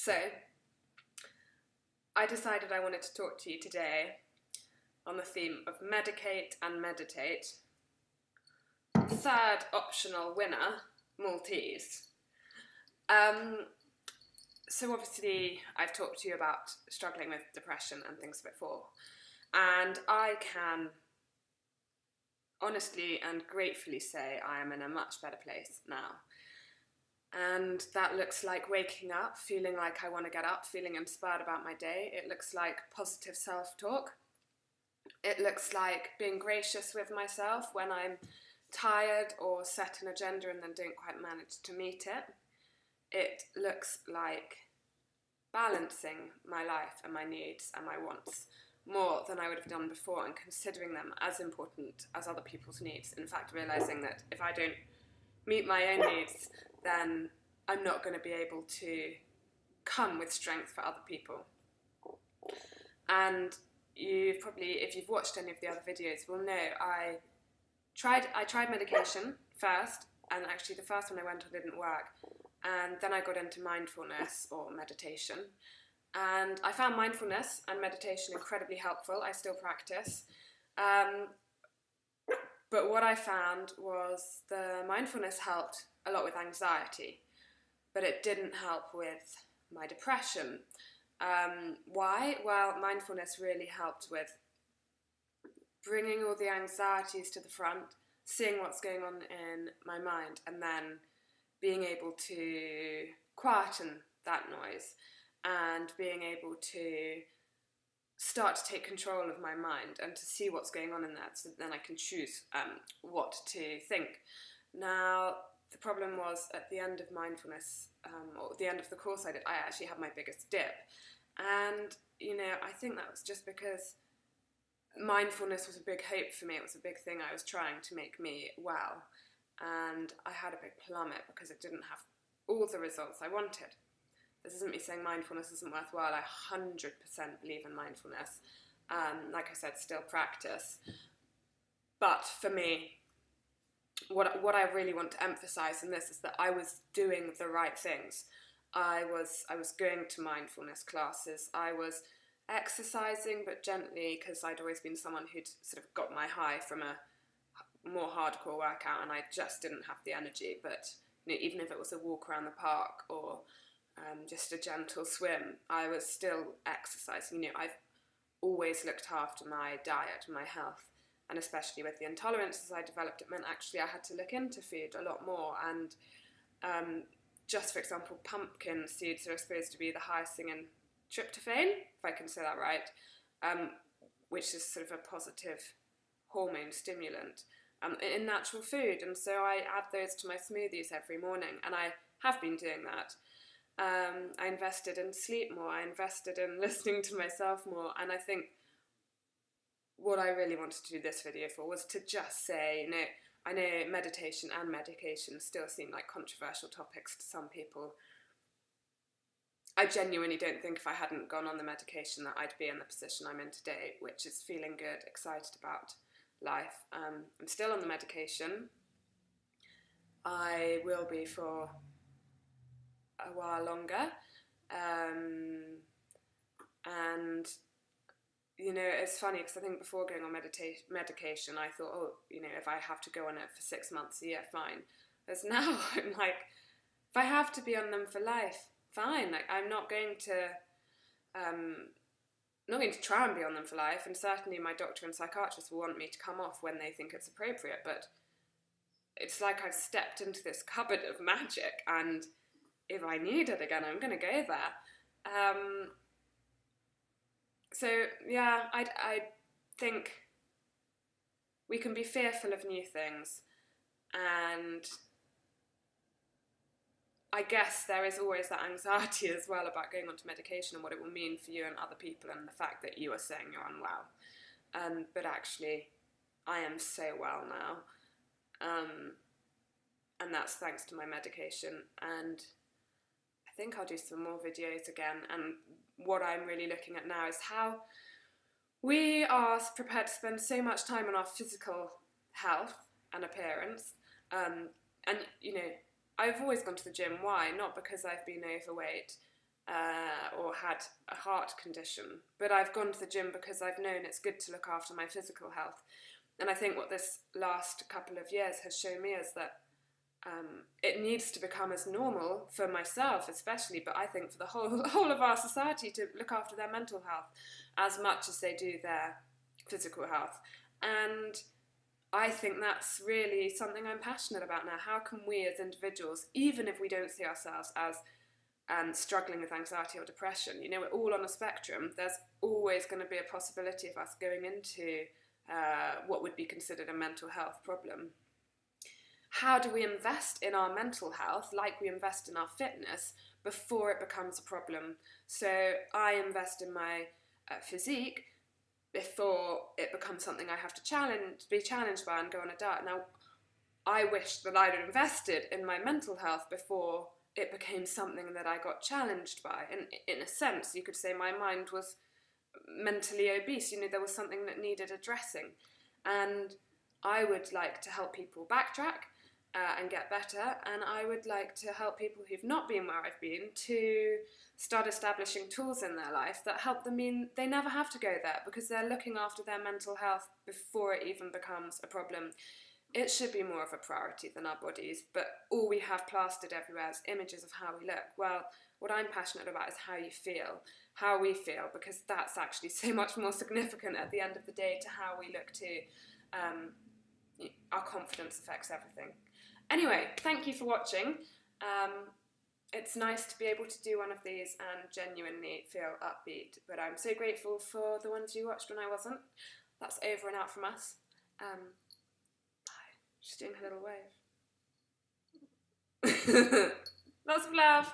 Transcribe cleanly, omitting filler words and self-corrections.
So, I decided I wanted to talk to you today on the theme of Medicate and meditate. Third optional winner, Maltese. So obviously I've talked to you about struggling with depression and things before, and I can honestly and gratefully say I am in a much better place now. And that looks like waking up, feeling like I want to get up, feeling inspired about my day. It looks like positive self-talk. It looks like being gracious with myself when I'm tired or set an agenda and then don't quite manage to meet it. It looks like balancing my life and my needs and my wants more than I would have done before, and considering them as important as other people's needs. In fact, realising that if I don't meet my own needs, then I'm not going to be able to come with strength for other people. And you probably, if you've watched any of the other videos, will know I tried medication first, and actually the first one I went on didn't work. And then I got into mindfulness or meditation. And I found mindfulness and meditation incredibly helpful. I still practice. But what I found was the mindfulness helped a lot with anxiety, but it didn't help with my depression. Why? Well, mindfulness really helped with bringing all the anxieties to the front, seeing what's going on in my mind, and then being able to quieten that noise and being able to start to take control of my mind and to see what's going on in that, so then I can choose what to think. Now, the problem was at the end of mindfulness, or at the end of the course I did, I actually had my biggest dip. And, I think that was just because mindfulness was a big hope for me. It was a big thing I was trying to make me well. And I had a big plummet because it didn't have all the results I wanted. This isn't me saying mindfulness isn't worthwhile. I 100% believe in mindfulness. Like I said, still practice. But for me, what I really want to emphasize in this is that I was doing the right things. I was going to mindfulness classes. I was exercising, but gently, because I'd always been someone who'd sort of got my high from a more hardcore workout, and I just didn't have the energy. But even if it was a walk around the park or just a gentle swim, I was still exercising. I've always looked after my diet, my health, and especially with the intolerances I developed, it meant actually I had to look into food a lot more. And just for example, pumpkin seeds are supposed to be the highest thing in tryptophan, if I can say that right, which is sort of a positive hormone stimulant in natural food. And so I add those to my smoothies every morning, and I have been doing that. I invested in sleep more, I invested in listening to myself more, and I think what I really wanted to do this video for was to just say, I know meditation and medication still seem like controversial topics to some people. I genuinely don't think if I hadn't gone on the medication that I'd be in the position I'm in today, which is feeling good, excited about life. I'm still on the medication. I will be for a while longer. And it's funny because I think before going on medication, I thought, if I have to go on it for 6 months, a year, fine. Whereas now I'm like, if I have to be on them for life, fine. Like, I'm not going to try and be on them for life, and certainly my doctor and psychiatrist will want me to come off when they think it's appropriate, but it's like I've stepped into this cupboard of magic, and if I need it again, I'm going to go there. So yeah, I think we can be fearful of new things, and I guess there is always that anxiety as well about going onto medication and what it will mean for you and other people, and the fact that you are saying you're unwell. But actually, I am so well now, and that's thanks to my medication. And I think I'll do some more videos again, and what I'm really looking at now is how we are prepared to spend so much time on our physical health and appearance. And I've always gone to the gym. Why? Not because I've been overweight, or had a heart condition, but I've gone to the gym because I've known it's good to look after my physical health. And I think what this last couple of years has shown me is that it needs to become as normal for myself especially, but I think for the whole of our society, to look after their mental health as much as they do their physical health. And I think that's really something I'm passionate about now. How can we as individuals, even if we don't see ourselves as struggling with anxiety or depression, you know, we're all on a spectrum, there's always going to be a possibility of us going into what would be considered a mental health problem. How do we invest in our mental health like we invest in our fitness before it becomes a problem? So I invest in my physique before it becomes something I have to be challenged by and go on a diet. Now, I wish that I'd invested in my mental health before it became something that I got challenged by. And in a sense, you could say my mind was mentally obese. You know, there was something that needed addressing. And I would like to help people backtrack and get better, and I would like to help people who've not been where I've been to start establishing tools in their life that help them mean they never have to go there, because they're looking after their mental health before it even becomes a problem. It should be more of a priority than our bodies, but all we have plastered everywhere is images of how we look. Well, what I'm passionate about is how you feel, how we feel, because that's actually so much more significant at the end of the day to how we look too. Our confidence affects everything. Anyway, thank you for watching. It's nice to be able to do one of these and genuinely feel upbeat, but I'm so grateful for the ones you watched when I wasn't. That's over and out from us. Bye. She's doing her little wave. Lots of love.